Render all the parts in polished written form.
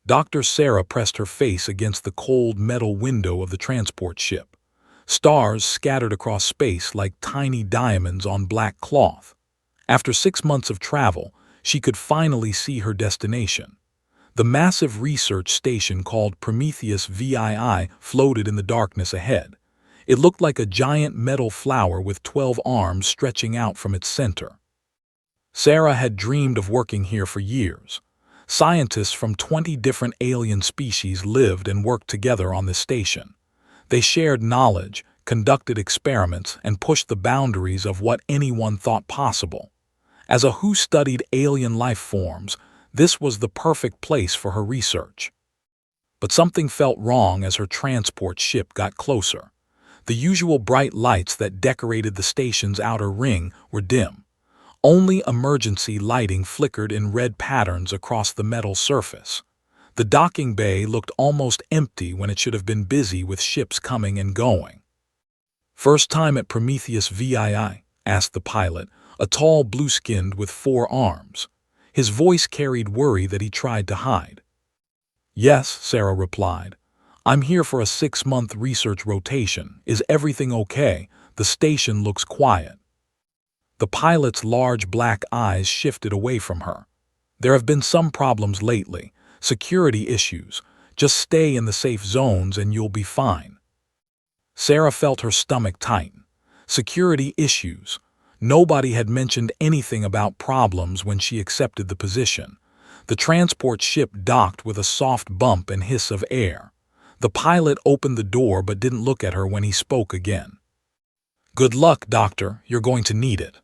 Dr. Sarah pressed her face against the cold metal window of the transport ship. Stars scattered across space like tiny diamonds on black cloth. After 6 months of travel, she could finally see her destination. The massive research station called Prometheus VII floated in the darkness ahead. It looked like a giant metal flower with 12 arms stretching out from its center. Sarah had dreamed of working here for years. Scientists from 20 different alien species lived and worked together on this station. They shared knowledge, conducted experiments, and pushed the boundaries of what anyone thought possible. As a who studied alien life forms, this was the perfect place for her research. But something felt wrong as her transport ship got closer. The usual bright lights that decorated the station's outer ring were dim. Only emergency lighting flickered in red patterns across the metal surface. The docking bay looked almost empty when it should have been busy with ships coming and going. "First time at Prometheus VII?" asked the pilot, a tall blue-skinned with 4 arms. His voice carried worry that he tried to hide. "Yes," Sarah replied. "I'm here for a 6-month research rotation. Is everything okay? The station looks quiet." The pilot's large black eyes shifted away from her. "There have been some problems lately. Security issues. Just stay in the safe zones and you'll be fine." Sarah felt her stomach tighten. Security issues. Nobody had mentioned anything about problems when she accepted the position. The transport ship docked with a soft bump and hiss of air. The pilot opened the door but didn't look at her when he spoke again. "Good luck, Doctor. You're going to need it."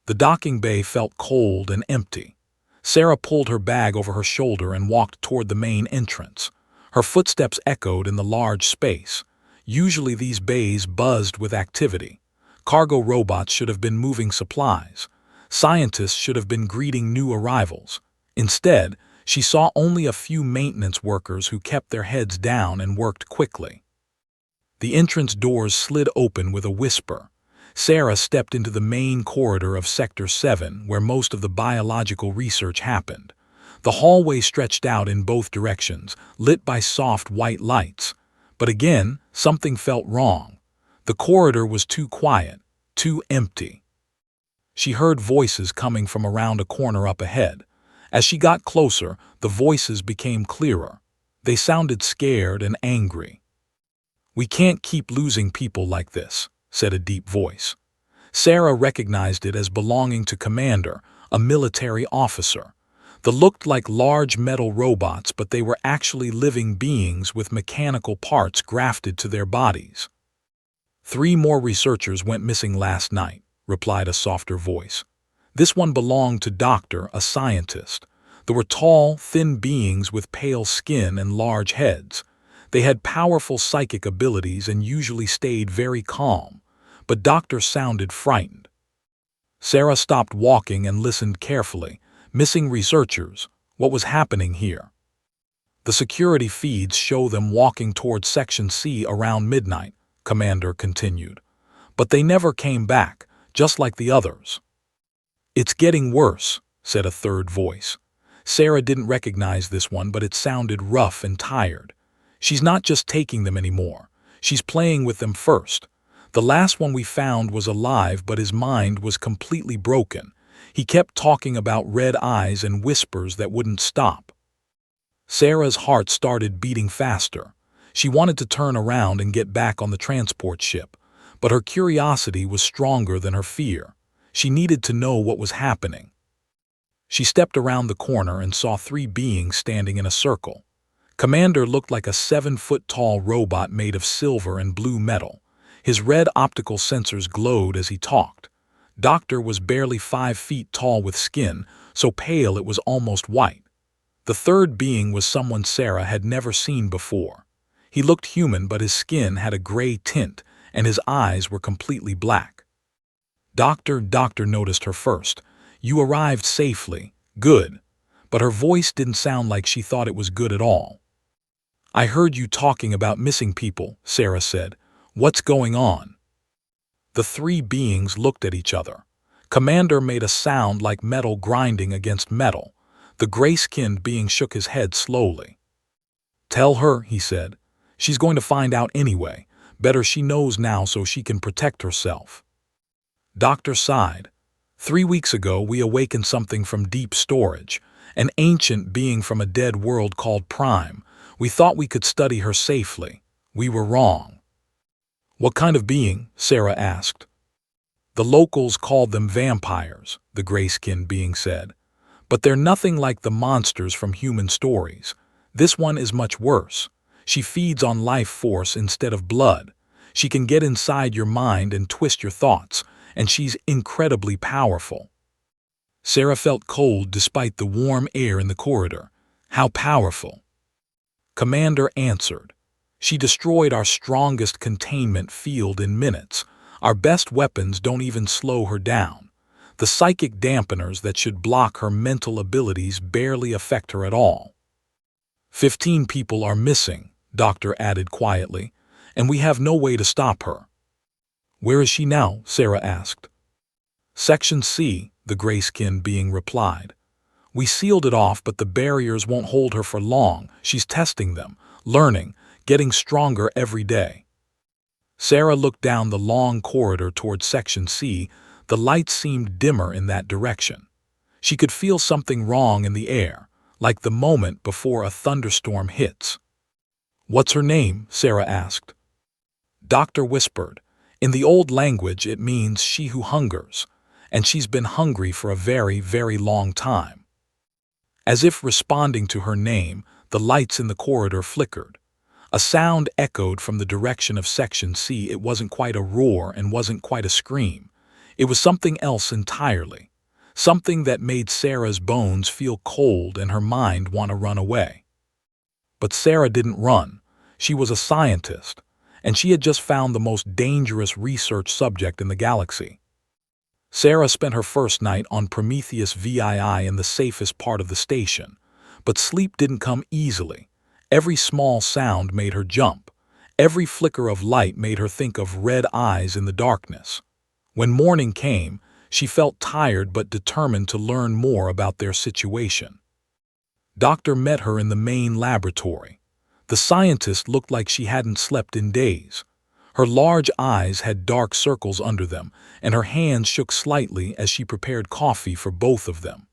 The docking bay felt cold and empty. Sarah pulled her bag over her shoulder and walked toward the main entrance. Her footsteps echoed in the large space. Usually these bays buzzed with activity. Cargo robots should have been moving supplies. Scientists should have been greeting new arrivals. Instead, she saw only a few maintenance workers who kept their heads down and worked quickly. The entrance doors slid open with a whisper. Sarah stepped into the main corridor of Sector 7, where most of the biological research happened. The hallway stretched out in both directions, lit by soft white lights. But again, something felt wrong. The corridor was too quiet, too empty. She heard voices coming from around a corner up ahead. As she got closer, the voices became clearer. They sounded scared and angry. "We can't keep losing people like this," said a deep voice. Sarah recognized it as belonging to Commander, a military officer. They looked like large metal robots, but they were actually living beings with mechanical parts grafted to their bodies. "3 more researchers went missing last night," replied a softer voice. This one belonged to Doctor, a scientist. They were tall, thin beings with pale skin and large heads. They had powerful psychic abilities and usually stayed very calm, but Doctor sounded frightened. Sarah stopped walking and listened carefully. Missing researchers. What was happening here? "The security feeds show them walking toward Section C around midnight," Commander continued. "But they never came back, just like the others." "It's getting worse," said a third voice. Sarah didn't recognize this one, but it sounded rough and tired. "She's not just taking them anymore. She's playing with them first. The last one we found was alive, but his mind was completely broken. He kept talking about red eyes and whispers that wouldn't stop." Sarah's heart started beating faster. She wanted to turn around and get back on the transport ship, but her curiosity was stronger than her fear. She needed to know what was happening. She stepped around the corner and saw 3 beings standing in a circle. Commander looked like a 7-foot-tall robot made of silver and blue metal. His red optical sensors glowed as he talked. Doctor was barely 5 feet tall with skin, so pale it was almost white. The third being was someone Sarah had never seen before. He looked human, but his skin had a gray tint, and his eyes were completely black. Doctor noticed her first. "You arrived safely. Good." But her voice didn't sound like she thought it was good at all. "I heard you talking about missing people," Sarah said. "What's going on?" The 3 beings looked at each other. Commander made a sound like metal grinding against metal. The The gray-skinned being shook his head slowly. "Tell her," he said. "She's going to find out anyway. Better she knows now so she can protect herself." Doctor sighed. 3 weeks ago, we awakened something from deep storage, an ancient being from a dead world called Prime. We thought we could study her safely. We were wrong." "What kind of being?" Sarah asked. "The locals called them vampires," the gray-skinned being said. "But they're nothing like the monsters from human stories. This one is much worse. She feeds on life force instead of blood. She can get inside your mind and twist your thoughts, and she's incredibly powerful." Sarah felt cold despite the warm air in the corridor. "How powerful?" Commander answered. "She destroyed our strongest containment field in minutes. Our best weapons don't even slow her down. The psychic dampeners that should block her mental abilities barely affect her at all." 15 people are missing," Doctor added quietly, "and we have no way to stop her." "Where is she now?" Sarah asked. "Section C," the gray-skinned being replied. "We sealed it off, but the barriers won't hold her for long. She's testing them, learning, getting stronger every day." Sarah looked down the long corridor toward Section C. The lights seemed dimmer in that direction. She could feel something wrong in the air, like the moment before a thunderstorm hits. "What's her name?" Sarah asked. Doctor whispered. "In the old language it means she who hungers, and she's been hungry for a very, very long time." As if responding to her name, the lights in the corridor flickered. A sound echoed from the direction of Section C. It wasn't quite a roar and wasn't quite a scream. It was something else entirely. Something that made Sarah's bones feel cold and her mind want to run away. But Sarah didn't run. She was a scientist, and she had just found the most dangerous research subject in the galaxy. Sarah spent her first night on Prometheus VII in the safest part of the station, but sleep didn't come easily. Every small sound made her jump. Every flicker of light made her think of red eyes in the darkness. When morning came, she felt tired but determined to learn more about their situation. Doctor met her in the main laboratory. The scientist looked like she hadn't slept in days. Her large eyes had dark circles under them, and her hands shook slightly as she prepared coffee for both of them.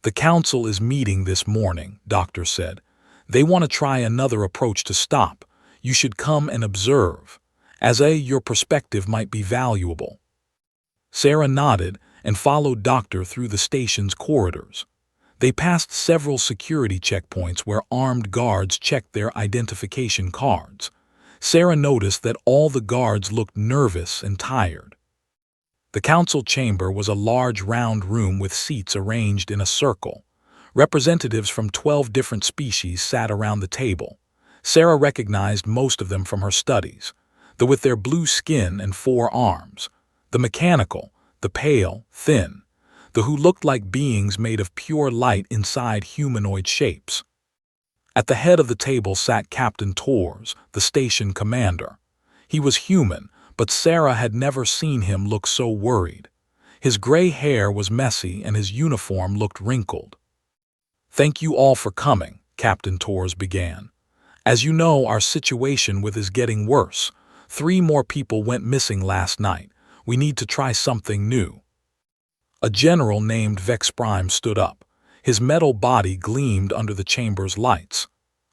"The council is meeting this morning," Doctor said. "They want to try another approach to stop. You should come and observe. Your perspective might be valuable." Sarah nodded and followed Doctor through the station's corridors. They passed several security checkpoints where armed guards checked their identification cards. Sarah noticed that all the guards looked nervous and tired. The council chamber was a large round room with seats arranged in a circle. Representatives from 12 different species sat around the table. Sarah recognized most of them from her studies, the with their blue skin and 4 arms, the mechanical, the pale, thin, the who looked like beings made of pure light inside humanoid shapes. At the head of the table sat Captain Tors, the station commander. He was human, but Sarah had never seen him look so worried. His gray hair was messy and his uniform looked wrinkled. "Thank you all for coming," Captain Tors began. "As you know, our situation with is getting worse. 3 more people went missing last night. We need to try something new." A general named Vex Prime stood up. His metal body gleamed under the chamber's lights.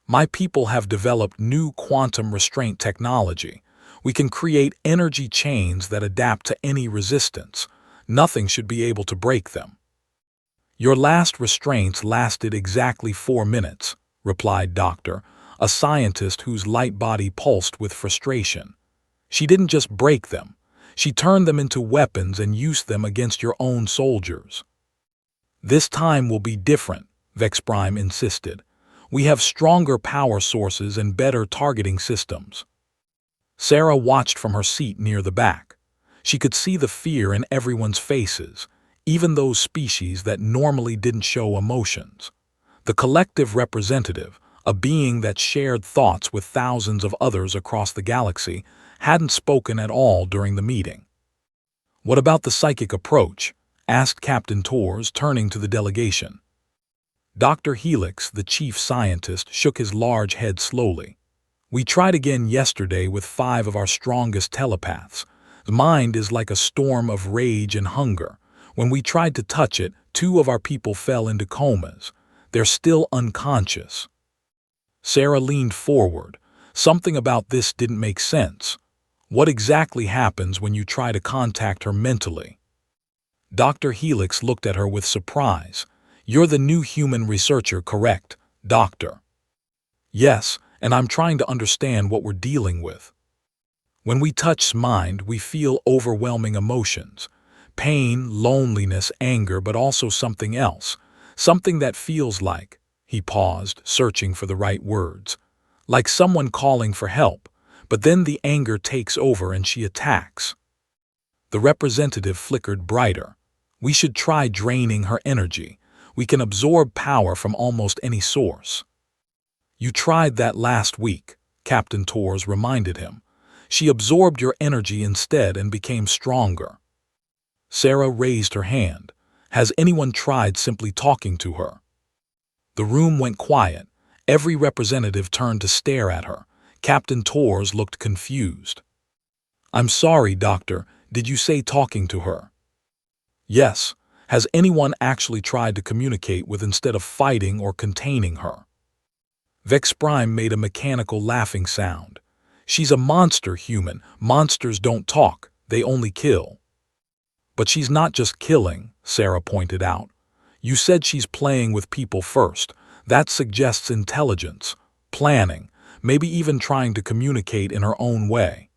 "My people have developed new quantum restraint technology. We can create energy chains that adapt to any resistance. Nothing should be able to break them." "Your last restraints lasted exactly 4 minutes," replied Doctor, a scientist whose light body pulsed with frustration. "She didn't just break them. She turned them into weapons and used them against your own soldiers." "This time will be different," Vex Prime insisted. "We have stronger power sources and better targeting systems." Sarah watched from her seat near the back. She could see the fear in everyone's faces, even those species that normally didn't show emotions. The collective representative, a being that shared thoughts with thousands of others across the galaxy, hadn't spoken at all during the meeting. "What about the psychic approach?" asked Captain Tors, turning to the delegation. Dr. Helix, the chief scientist, shook his large head slowly. We tried again yesterday with 5 of our strongest telepaths. The mind is like a storm of rage and hunger. When we tried to touch it, 2 of our people fell into comas. They're still unconscious. Sarah leaned forward. Something about this didn't make sense. What exactly happens when you try to contact her mentally? Dr. Helix looked at her with surprise. You're the new human researcher, correct, Doctor? Yes, and I'm trying to understand what we're dealing with. When we touch mind, we feel overwhelming emotions. Pain, loneliness, anger, but also something else. Something that feels like, he paused, searching for the right words, like someone calling for help, but then the anger takes over and she attacks. The representative flickered brighter. We should try draining her energy. We can absorb power from almost any source. You tried that last week, Captain Torres reminded him. She absorbed your energy instead and became stronger. Sarah raised her hand. Has anyone tried simply talking to her? The room went quiet. Every representative turned to stare at her. Captain Torres looked confused. I'm sorry, Doctor. Did you say talking to her? Yes. Has anyone actually tried to communicate with instead of fighting or containing her? Vex Prime made a mechanical laughing sound. She's a monster human. Monsters don't talk. They only kill. But she's not just killing, Sarah pointed out. You said she's playing with people first. That suggests intelligence, planning, maybe even trying to communicate in her own way.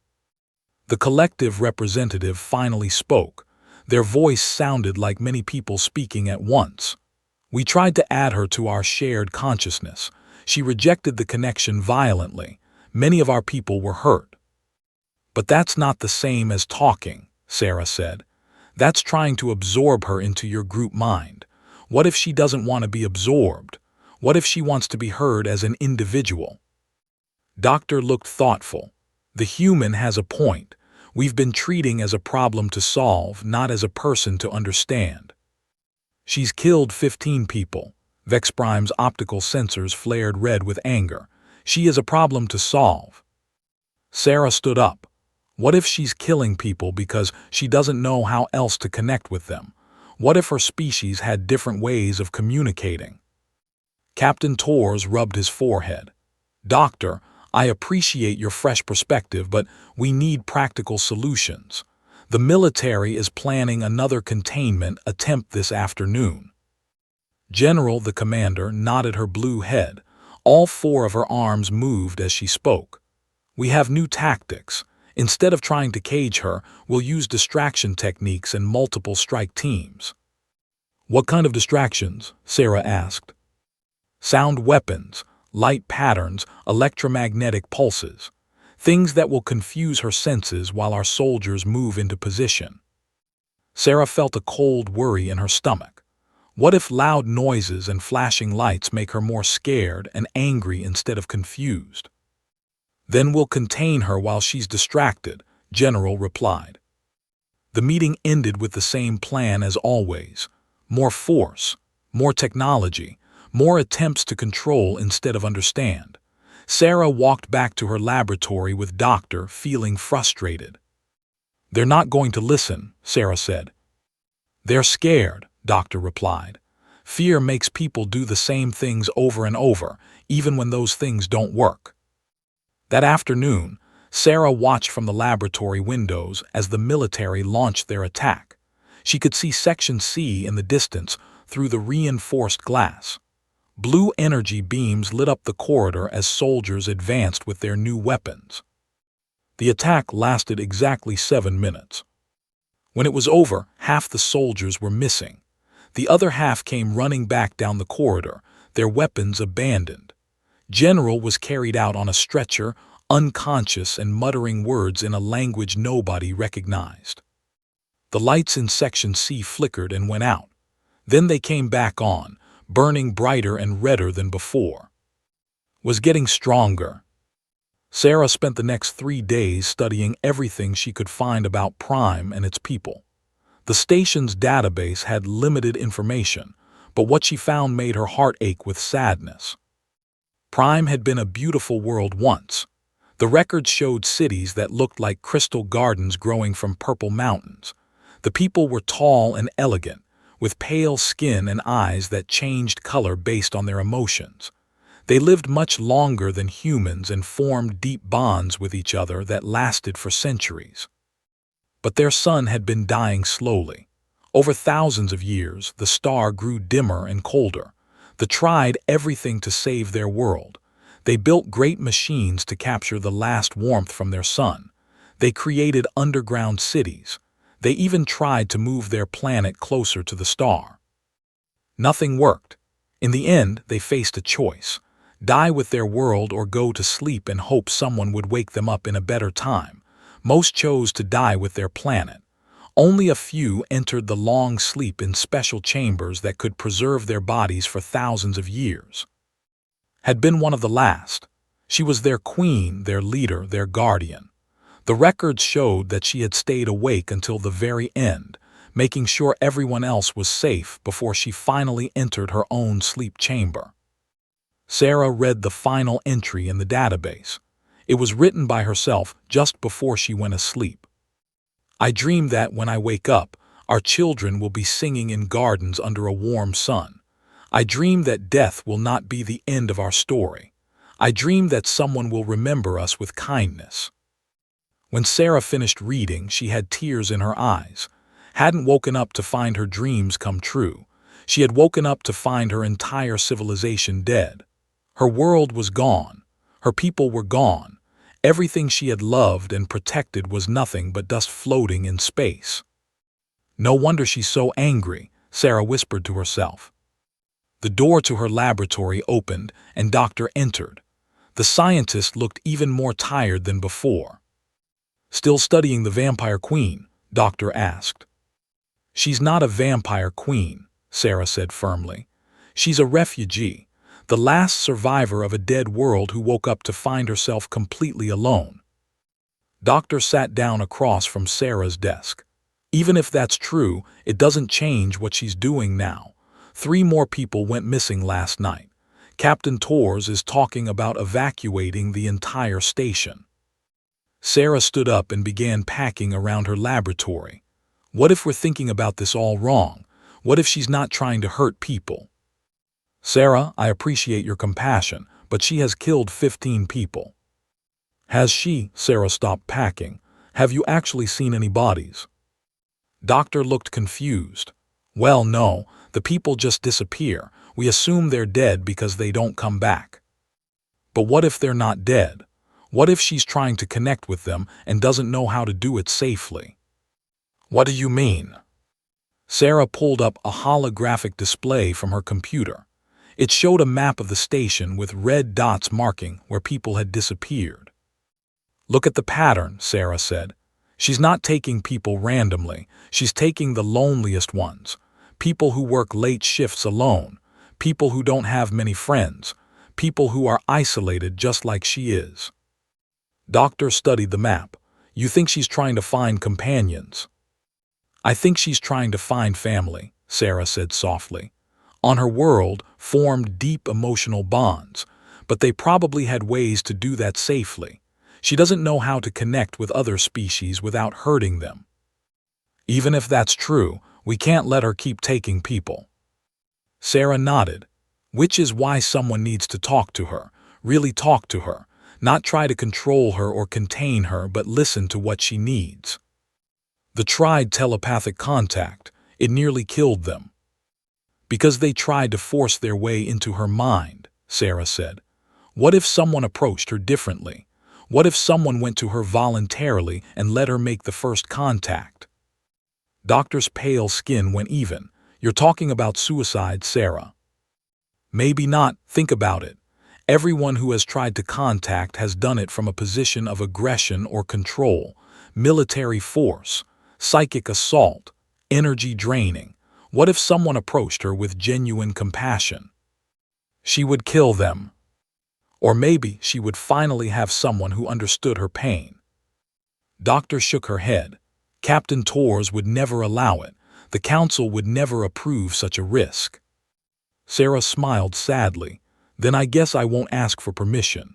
The collective representative finally spoke. Their voice sounded like many people speaking at once. We tried to add her to our shared consciousness. She rejected the connection violently. Many of our people were hurt. But that's not the same as talking, Sarah said. That's trying to absorb her into your group mind. What if she doesn't want to be absorbed? What if she wants to be heard as an individual? Doctor looked thoughtful. The human has a point. We've been treating as a problem to solve, not as a person to understand. She's killed 15 people. Vex Prime's optical sensors flared red with anger. She is a problem to solve. Sarah stood up. What if she's killing people because she doesn't know how else to connect with them? What if her species had different ways of communicating? Captain Torres rubbed his forehead. Doctor, I appreciate your fresh perspective, but we need practical solutions. The military is planning another containment attempt this afternoon. General, the commander, nodded her blue head. All 4 of her arms moved as she spoke. We have new tactics. Instead of trying to cage her, we'll use distraction techniques and multiple strike teams. What kind of distractions? Sarah asked. Sound weapons, light patterns, electromagnetic pulses. Things that will confuse her senses while our soldiers move into position. Sarah felt a cold worry in her stomach. What if loud noises and flashing lights make her more scared and angry instead of confused? Then we'll contain her while she's distracted, General replied. The meeting ended with the same plan as always. More force, more technology, more attempts to control instead of understand. Sarah walked back to her laboratory with Doctor, feeling frustrated. They're not going to listen, Sarah said. They're scared, Doctor replied. Fear makes people do the same things over and over, even when those things don't work. That afternoon, Sarah watched from the laboratory windows as the military launched their attack. She could see Section C in the distance through the reinforced glass. Blue energy beams lit up the corridor as soldiers advanced with their new weapons. The attack lasted exactly 7 minutes. When it was over, half the soldiers were missing. The other half came running back down the corridor, their weapons abandoned. General was carried out on a stretcher, unconscious and muttering words in a language nobody recognized. The lights in Section C flickered and went out. Then they came back on, burning brighter and redder than before. Was getting stronger. Sarah spent the next 3 days studying everything she could find about Prime and its people. The station's database had limited information, but what she found made her heart ache with sadness. Prime had been a beautiful world once. The records showed cities that looked like crystal gardens growing from purple mountains. The people were tall and elegant, with pale skin and eyes that changed color based on their emotions. They lived much longer than humans and formed deep bonds with each other that lasted for centuries. But their sun had been dying slowly. Over thousands of years, the star grew dimmer and colder. They tried everything to save their world. They built great machines to capture the last warmth from their sun. They created underground cities. They even tried to move their planet closer to the star. Nothing worked. In the end, they faced a choice: die with their world or go to sleep and hope someone would wake them up in a better time. Most chose to die with their planet. Only a few entered the long sleep in special chambers that could preserve their bodies for thousands of years. Had been one of the last. She was their queen, their leader, their guardian. The records showed that she had stayed awake until the very end, making sure everyone else was safe before she finally entered her own sleep chamber. Sarah read the final entry in the database. It was written by herself just before she went asleep. "I dream that when I wake up, our children will be singing in gardens under a warm sun. I dream that death will not be the end of our story. I dream that someone will remember us with kindness." When Sarah finished reading, she had tears in her eyes. Hadn't woken up to find her dreams come true. She had woken up to find her entire civilization dead. Her world was gone. Her people were gone. Everything she had loved and protected was nothing but dust floating in space. "No wonder she's so angry," Sarah whispered to herself. The door to her laboratory opened and Doctor entered. The scientist looked even more tired than before. "Still studying the vampire queen?" Doctor asked. "She's not a vampire queen," Sarah said firmly. "She's a refugee, the last survivor of a dead world who woke up to find herself completely alone." Doctor sat down across from Sarah's desk. "Even if that's true, it doesn't change what she's doing now. 3 more people went missing last night. Captain Torres is talking about evacuating the entire station." Sarah stood up and began packing around her laboratory. "What if we're thinking about this all wrong? What if she's not trying to hurt people?" "Sarah, I appreciate your compassion, but she has killed 15 people." "Has she?" Sarah stopped packing. "Have you actually seen any bodies?" Doctor looked confused. "Well, no, the people just disappear. We assume they're dead because they don't come back." "But what if they're not dead? What if she's trying to connect with them and doesn't know how to do it safely?" "What do you mean?" Sarah pulled up a holographic display from her computer. It showed a map of the station with red dots marking where people had disappeared. "Look at the pattern," Sarah said. "She's not taking people randomly. She's taking the loneliest ones. People who work late shifts alone. People who don't have many friends. People who are isolated just like she is." Doctor studied the map. "You think she's trying to find companions?" "I think she's trying to find family," Sarah said softly. On her world formed deep emotional bonds, but they probably had ways to do that safely. She doesn't know how to connect with other species without hurting them. "Even if that's true, we can't let her keep taking people." Sarah nodded, which is why someone needs to talk to her, really talk to her, not try to control her or contain her, but listen to what she needs. "They tried telepathic contact. It nearly killed them." "Because they tried to force their way into her mind," Sarah said. "What if someone approached her differently? What if someone went to her voluntarily and let her make the first contact?" Doctor's pale skin went even. "You're talking about suicide, Sarah." "Maybe not. Think about it. Everyone who has tried to contact has done it from a position of aggression or control, military force, psychic assault, energy draining. What if someone approached her with genuine compassion? She would kill them. Or maybe she would finally have someone who understood her pain." Doctor shook her head. "Captain Torres would never allow it. The council would never approve such a risk." Sarah smiled sadly. Then I guess I won't ask for permission.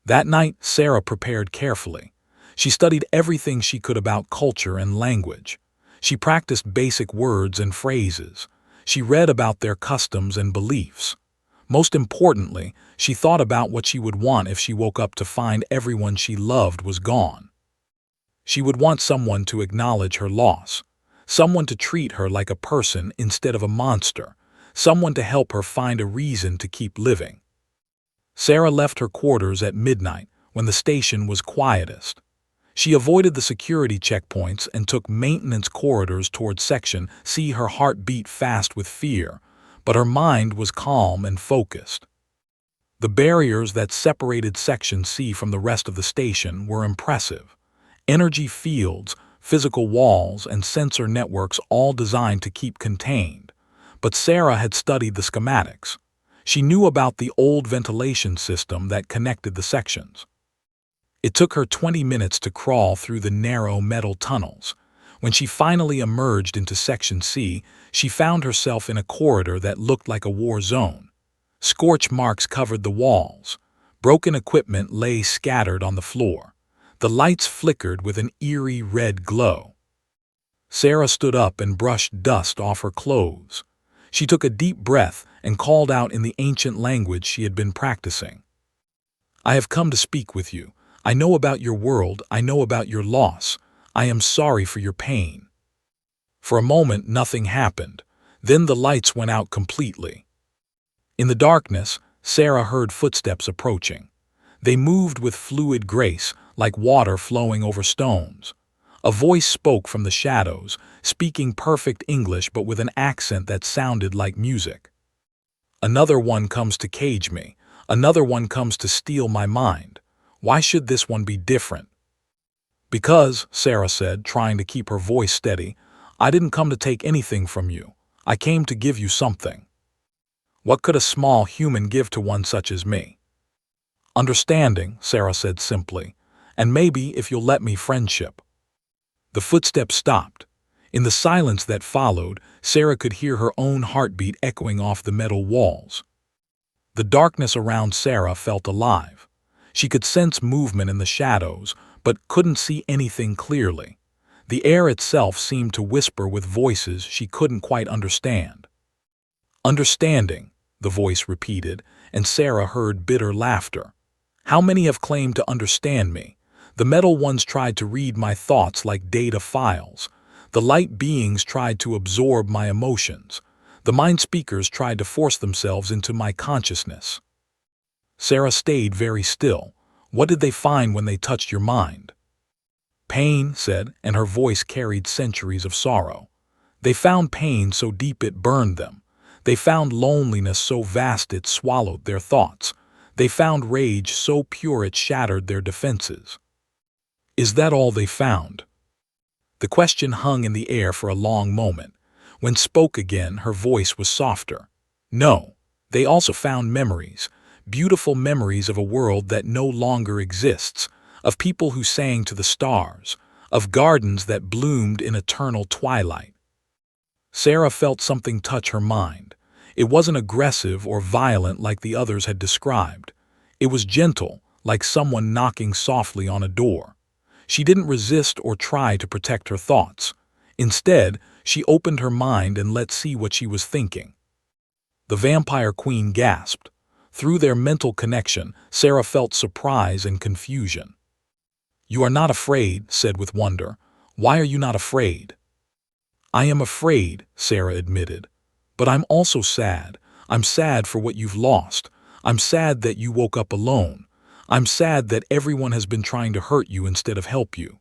That night, Sarah prepared carefully. She studied everything she could about culture and language. She practiced basic words and phrases. She read about their customs and beliefs. Most importantly, she thought about what she would want if she woke up to find everyone she loved was gone. She would want someone to acknowledge her loss, someone to treat her like a person instead of a monster, someone to help her find a reason to keep living. Sarah left her quarters at midnight when the station was quietest. She avoided the security checkpoints and took maintenance corridors toward Section C. Her heart beat fast with fear, but her mind was calm and focused. The barriers that separated Section C from the rest of the station were impressive. Energy fields, physical walls, and sensor networks all designed to keep contained. But Sarah had studied the schematics. She knew about the old ventilation system that connected the sections. It took her 20 minutes to crawl through the narrow metal tunnels. When she finally emerged into Section C, she found herself in a corridor that looked like a war zone. Scorch marks covered the walls. Broken equipment lay scattered on the floor. The lights flickered with an eerie red glow. Sarah stood up and brushed dust off her clothes. She took a deep breath and called out in the ancient language she had been practicing. I have come to speak with you. I know about your world. I know about your loss. I am sorry for your pain. For a moment, nothing happened. Then the lights went out completely. In the darkness, Sarah heard footsteps approaching. They moved with fluid grace, like water flowing over stones. A voice spoke from the shadows, speaking perfect English but with an accent that sounded like music. Another one comes to cage me. Another one comes to steal my mind. Why should this one be different? Because, Sarah said, trying to keep her voice steady, I didn't come to take anything from you. I came to give you something. What could a small human give to one such as me? Understanding, Sarah said simply, and maybe, if you'll let me, friendship. The footsteps stopped. In the silence that followed, Sarah could hear her own heartbeat echoing off the metal walls. The darkness around Sarah felt alive. She could sense movement in the shadows, but couldn't see anything clearly. The air itself seemed to whisper with voices she couldn't quite understand. Understanding, the voice repeated, and Sarah heard bitter laughter. How many have claimed to understand me? The metal ones tried to read my thoughts like data files. The light beings tried to absorb my emotions. The mind speakers tried to force themselves into my consciousness. Sarah stayed very still. What did they find when they touched your mind? Pain, said, and her voice carried centuries of sorrow. They found pain so deep it burned them. They found loneliness so vast it swallowed their thoughts. They found rage so pure it shattered their defenses. Is that all they found? The question hung in the air for a long moment. When spoke again, her voice was softer. No, they also found memories, beautiful memories of a world that no longer exists, of people who sang to the stars, of gardens that bloomed in eternal twilight. Sarah felt something touch her mind. It wasn't aggressive or violent like the others had described. It was gentle, like someone knocking softly on a door. She didn't resist or try to protect her thoughts. Instead, she opened her mind and let see what she was thinking. The vampire queen gasped. Through their mental connection, Sarah felt surprise and confusion. You are not afraid, said with wonder. Why are you not afraid? I am afraid, Sarah admitted. But I'm also sad. I'm sad for what you've lost. I'm sad that you woke up alone. I'm sad that everyone has been trying to hurt you instead of help you.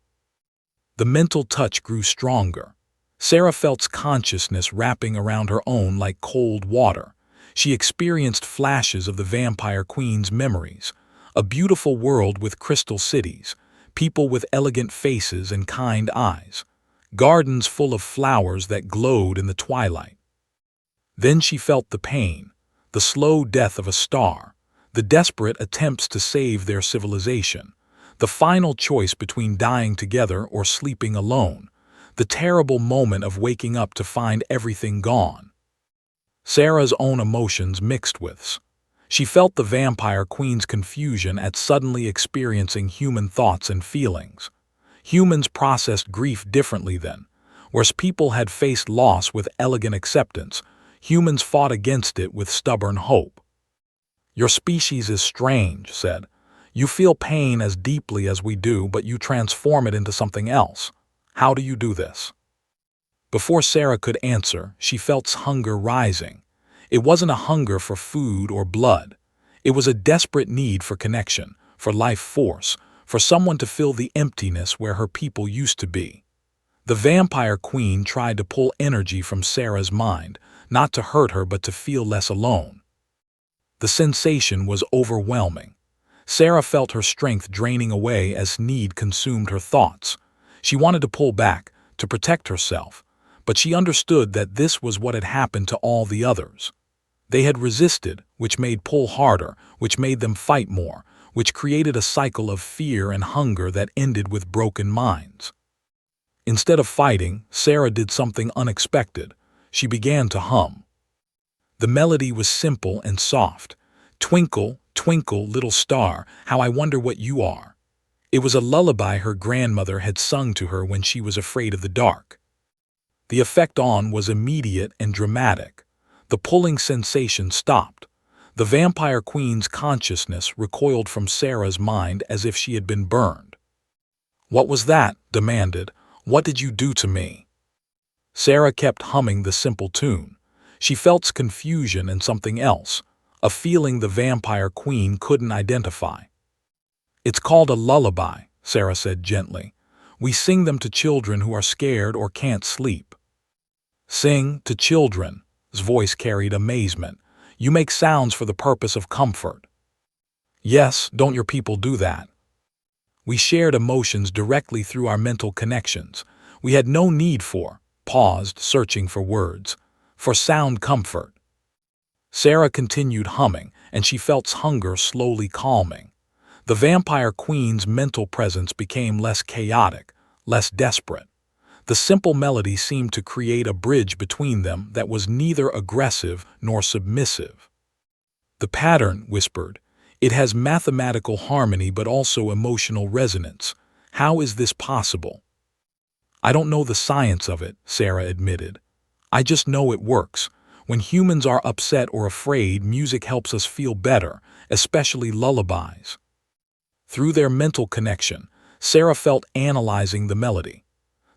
The mental touch grew stronger. Sarah felt consciousness wrapping around her own like cold water. She experienced flashes of the vampire queen's memories, a beautiful world with crystal cities, people with elegant faces and kind eyes, gardens full of flowers that glowed in the twilight. Then she felt the pain, the slow death of a star, the desperate attempts to save their civilization, the final choice between dying together or sleeping alone, the terrible moment of waking up to find everything gone. Sarah's own emotions mixed with. She felt the vampire queen's confusion at suddenly experiencing human thoughts and feelings. Humans processed grief differently then. Whereas people had faced loss with elegant acceptance, humans fought against it with stubborn hope. "Your species is strange," said. "You feel pain as deeply as we do, but you transform it into something else. How do you do this?" Before Sarah could answer, she felt hunger rising. It wasn't a hunger for food or blood. It was a desperate need for connection, for life force, for someone to fill the emptiness where her people used to be. The vampire queen tried to pull energy from Sarah's mind, not to hurt her but to feel less alone. The sensation was overwhelming. Sarah felt her strength draining away as need consumed her thoughts. She wanted to pull back, to protect herself, but she understood that this was what had happened to all the others. They had resisted, which made pull harder, which made them fight more, which created a cycle of fear and hunger that ended with broken minds. Instead of fighting, Sarah did something unexpected. She began to hum. The melody was simple and soft. "Twinkle, twinkle, little star, how I wonder what you are." It was a lullaby her grandmother had sung to her when she was afraid of the dark. The effect was immediate and dramatic. The pulling sensation stopped. The vampire queen's consciousness recoiled from Sarah's mind as if she had been burned. "What was that?" demanded. "What did you do to me?" Sarah kept humming the simple tune. She felt confusion and something else, a feeling the vampire queen couldn't identify. "It's called a lullaby," Sarah said gently. "We sing them to children who are scared or can't sleep." "Sing to children?" His voice carried amazement. "You make sounds for the purpose of comfort." "Yes, don't your people do that?" "We shared emotions directly through our mental connections. We had no need for," paused, searching for words, "for sound comfort." Sarah continued humming, and she felt hunger slowly calming. The vampire queen's mental presence became less chaotic, less desperate. The simple melody seemed to create a bridge between them that was neither aggressive nor submissive. "The pattern," whispered. "It has mathematical harmony but also emotional resonance. How is this possible?" "I don't know the science of it," Sarah admitted. "I just know it works. When humans are upset or afraid, music helps us feel better, especially lullabies." Through their mental connection, Sarah felt analyzing the melody.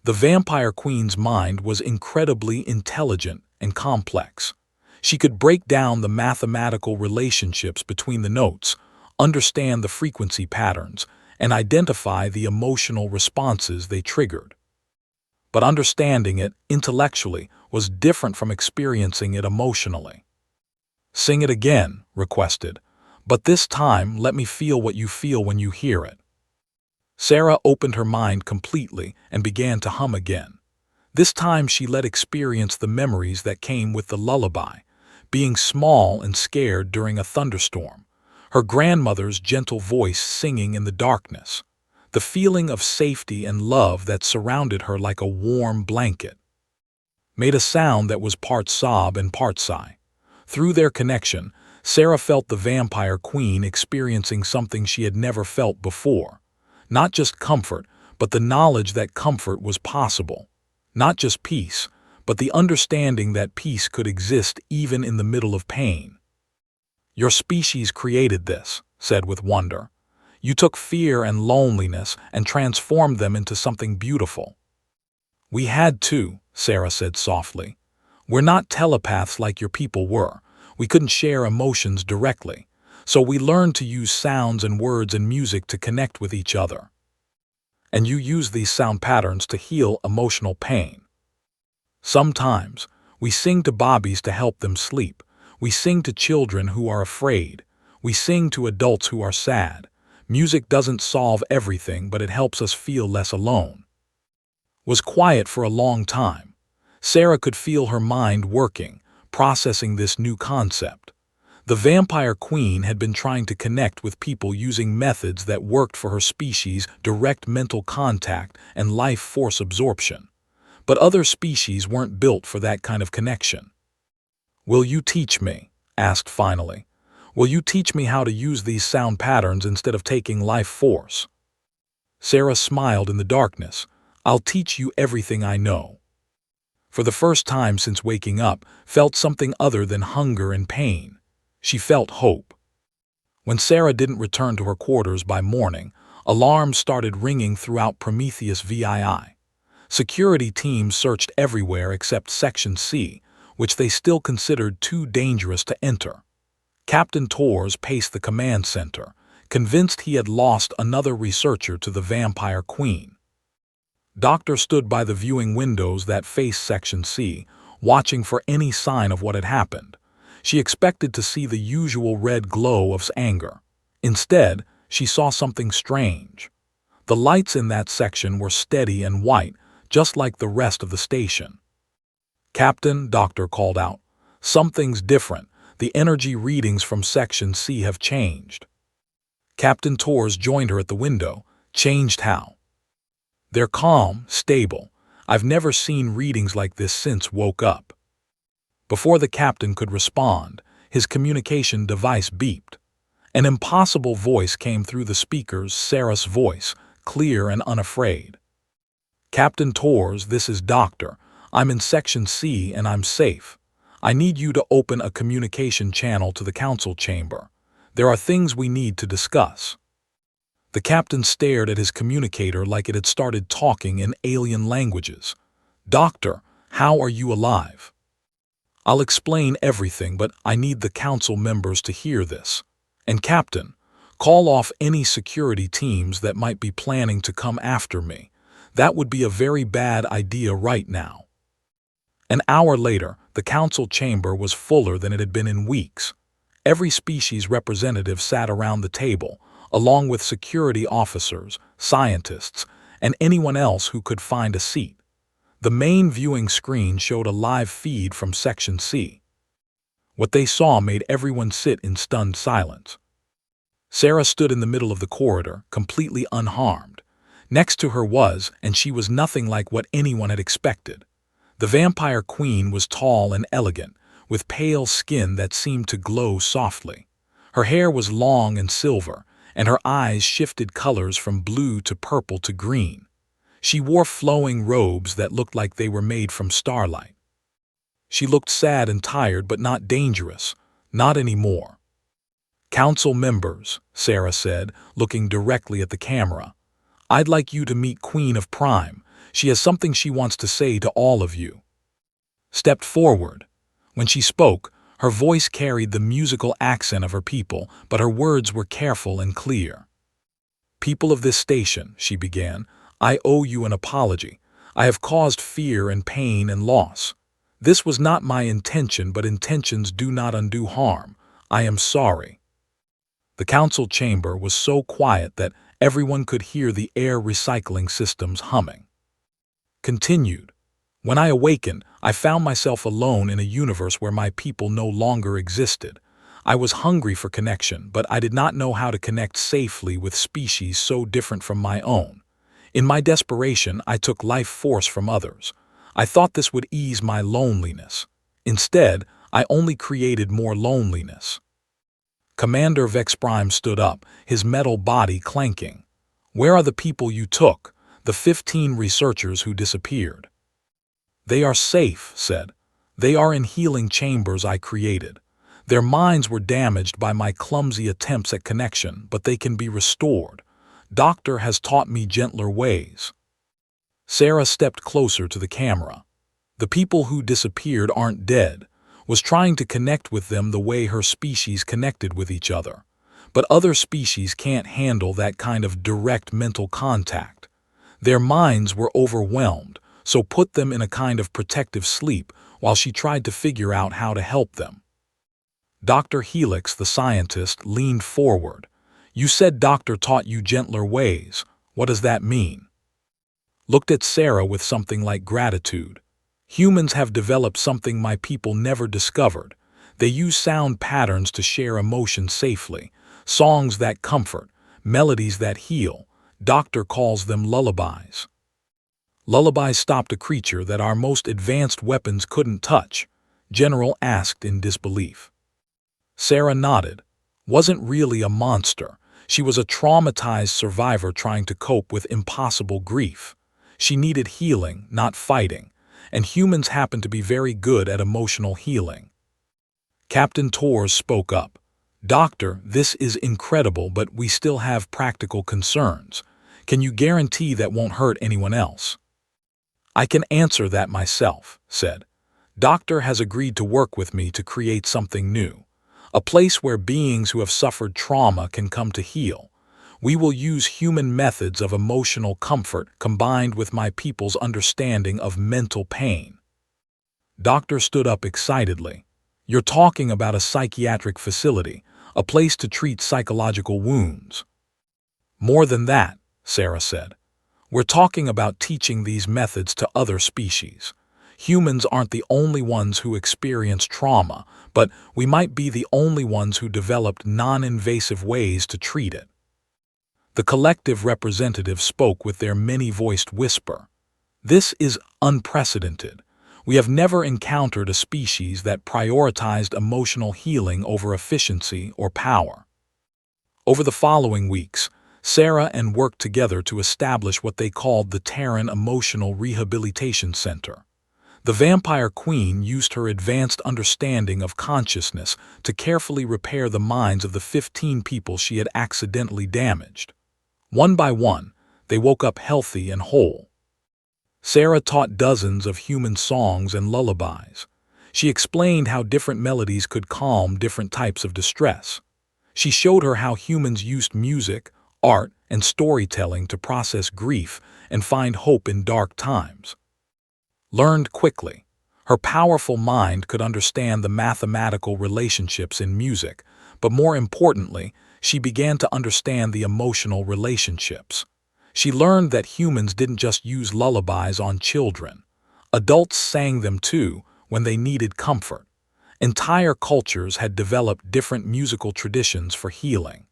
The vampire queen's mind was incredibly intelligent and complex. She could break down the mathematical relationships between the notes, understand the frequency patterns, and identify the emotional responses they triggered. But understanding it intellectually was different from experiencing it emotionally. "Sing it again," requested, "but this time let me feel what you feel when you hear it." Sarah opened her mind completely and began to hum again. This time she let experience the memories that came with the lullaby, being small and scared during a thunderstorm, her grandmother's gentle voice singing in the darkness, the feeling of safety and love that surrounded her like a warm blanket. Made a sound that was part sob and part sigh. Through their connection, Sarah felt the vampire queen experiencing something she had never felt before. Not just comfort, but the knowledge that comfort was possible. Not just peace, but the understanding that peace could exist even in the middle of pain. "Your species created this," said with wonder. "You took fear and loneliness and transformed them into something beautiful." "We had to," Sarah said softly. "We're not telepaths like your people were. We couldn't share emotions directly. So we learned to use sounds and words and music to connect with each other. And you use these sound patterns to heal emotional pain." "Sometimes. We sing to babies to help them sleep. We sing to children who are afraid. We sing to adults who are sad. Music doesn't solve everything, but it helps us feel less alone." Was quiet for a long time. Sarah could feel her mind working, processing this new concept. The vampire queen had been trying to connect with people using methods that worked for her species: direct mental contact and life force absorption. But other species weren't built for that kind of connection. "Will you teach me?" asked finally. "Will you teach me how to use these sound patterns instead of taking life force?" Sarah smiled in the darkness. "I'll teach you everything I know." For the first time since waking up, felt something other than hunger and pain. She felt hope. When Sarah didn't return to her quarters by morning, alarms started ringing throughout Prometheus VII. Security teams searched everywhere except Section C, which they still considered too dangerous to enter. Captain Torres paced the command center, convinced he had lost another researcher to the Vampire Queen. Doctor stood by the viewing windows that faced Section C, watching for any sign of what had happened. She expected to see the usual red glow of anger. Instead, she saw something strange. The lights in that section were steady and white, just like the rest of the station. "Captain," Doctor called out, "something's different. The energy readings from Section C have changed." Captain Torres joined her at the window. "Changed how?" "They're calm, stable. I've never seen readings like this since woke up." Before the captain could respond, his communication device beeped. An impossible voice came through the speakers, Sarah's voice, clear and unafraid. "Captain Torres, this is Doctor. I'm in Section C and I'm safe. I need you to open a communication channel to the council chamber. There are things we need to discuss." The captain stared at his communicator like it had started talking in alien languages. "Doctor, how are you alive?" "I'll explain everything, but I need the council members to hear this. And Captain, call off any security teams that might be planning to come after me. That would be a very bad idea right now." An hour later, the council chamber was fuller than it had been in weeks. Every species representative sat around the table, along with security officers, scientists, and anyone else who could find a seat. The main viewing screen showed a live feed from Section C. What they saw made everyone sit in stunned silence. Sarah stood in the middle of the corridor, completely unharmed. Next to her was, and she was nothing like what anyone had expected. The Vampire Queen was tall and elegant, with pale skin that seemed to glow softly. Her hair was long and silver, and her eyes shifted colors from blue to purple to green. She wore flowing robes that looked like they were made from starlight. She looked sad and tired, but not dangerous. Not anymore. "Council members," Sarah said, looking directly at the camera, "I'd like you to meet Queen of Prime. She has something she wants to say to all of you." Stepped forward. When she spoke, her voice carried the musical accent of her people, but her words were careful and clear. "People of this station," she began, "I owe you an apology. I have caused fear and pain and loss. This was not my intention, but intentions do not undo harm. I am sorry." The council chamber was so quiet that everyone could hear the air recycling systems humming. Continued. "When I awakened, I found myself alone in a universe where my people no longer existed. I was hungry for connection, but I did not know how to connect safely with species so different from my own. In my desperation, I took life force from others. I thought this would ease my loneliness. Instead, I only created more loneliness." Commander Vex Prime stood up, his metal body clanking. "Where are the people you took? The 15 researchers who disappeared?" "They are safe," said. "They are in healing chambers I created. Their minds were damaged by my clumsy attempts at connection, but they can be restored. Doctor has taught me gentler ways." Sarah stepped closer to the camera. "The people who disappeared aren't dead. Was trying to connect with them the way her species connected with each other. But other species can't handle that kind of direct mental contact. Their minds were overwhelmed, so put them in a kind of protective sleep while she tried to figure out how to help them." Dr. Helix, the scientist, leaned forward. "You said Doctor taught you gentler ways. What does that mean?" Looked at Sarah with something like gratitude. "Humans have developed something my people never discovered. They use sound patterns to share emotion safely, songs that comfort, melodies that heal. Doctor calls them lullabies. Lullabies stopped a creature that our most advanced weapons couldn't touch. General asked in disbelief. Sarah nodded. Wasn't really a monster. She was a traumatized survivor trying to cope with impossible grief. She needed healing, not fighting, and humans happen to be very good at emotional healing. Captain Torres spoke up. Doctor, this is incredible, but we still have practical concerns. Can you guarantee that won't hurt anyone else? I can answer that myself, said. Doctor has agreed to work with me to create something new. A place where beings who have suffered trauma can come to heal. We will use human methods of emotional comfort combined with my people's understanding of mental pain. Doctor stood up excitedly. You're talking about a psychiatric facility, a place to treat psychological wounds. More than that, Sarah said. We're talking about teaching these methods to other species. Humans aren't the only ones who experience trauma, but we might be the only ones who developed non-invasive ways to treat it. The collective representatives spoke with their many-voiced whisper. This is unprecedented. We have never encountered a species that prioritized emotional healing over efficiency or power. Over the following weeks, Sarah and worked together to establish what they called the Terran Emotional Rehabilitation Center. The Vampire Queen used her advanced understanding of consciousness to carefully repair the minds of the 15 people she had accidentally damaged. One by one, they woke up healthy and whole. Sarah taught dozens of human songs and lullabies. She explained how different melodies could calm different types of distress. She showed her how humans used music, art, and storytelling to process grief and find hope in dark times. Learned quickly. Her powerful mind could understand the mathematical relationships in music, but more importantly, she began to understand the emotional relationships. She learned that humans didn't just use lullabies on children. Adults sang them too when they needed comfort. Entire cultures had developed different musical traditions for healing.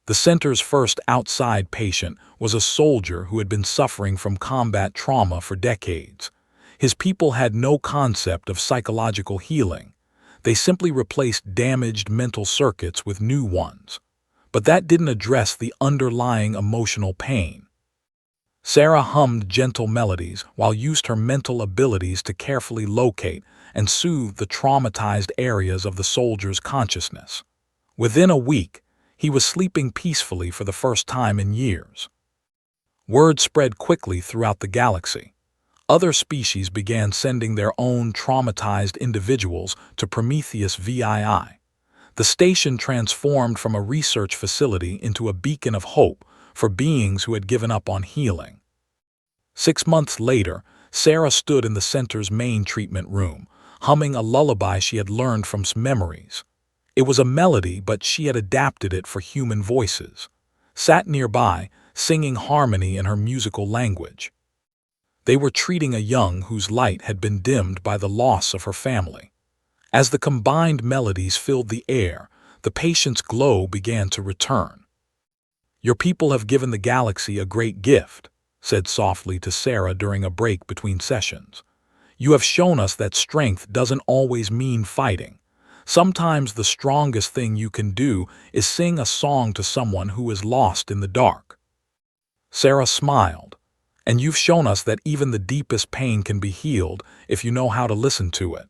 The center's first outside patient was a soldier who had been suffering from combat trauma for decades. His people had no concept of psychological healing. They simply replaced damaged mental circuits with new ones. But that didn't address the underlying emotional pain. Sarah hummed gentle melodies while used her mental abilities to carefully locate and soothe the traumatized areas of the soldier's consciousness. Within a week, he was sleeping peacefully for the first time in years. Word spread quickly throughout the galaxy. Other species began sending their own traumatized individuals to Prometheus VII. The station transformed from a research facility into a beacon of hope for beings who had given up on healing. 6 months later, Sarah stood in the center's main treatment room, humming a lullaby she had learned from memories. It was a melody, but she had adapted it for human voices. Sat nearby, singing harmony in her musical language. They were treating a young whose light had been dimmed by the loss of her family. As the combined melodies filled the air, the patient's glow began to return. Your people have given the galaxy a great gift, said softly to Sarah during a break between sessions. You have shown us that strength doesn't always mean fighting. Sometimes the strongest thing you can do is sing a song to someone who is lost in the dark. Sarah smiled. And you've shown us that even the deepest pain can be healed if you know how to listen to it.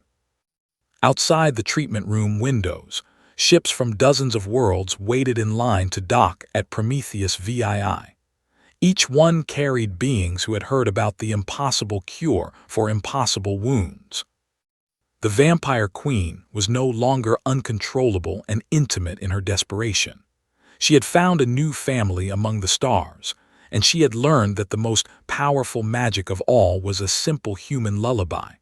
Outside the treatment room windows, ships from dozens of worlds waited in line to dock at Prometheus VII. Each one carried beings who had heard about the impossible cure for impossible wounds. The Vampire Queen was no longer uncontrollable and intimate in her desperation. She had found a new family among the stars, and she had learned that the most powerful magic of all was a simple human lullaby.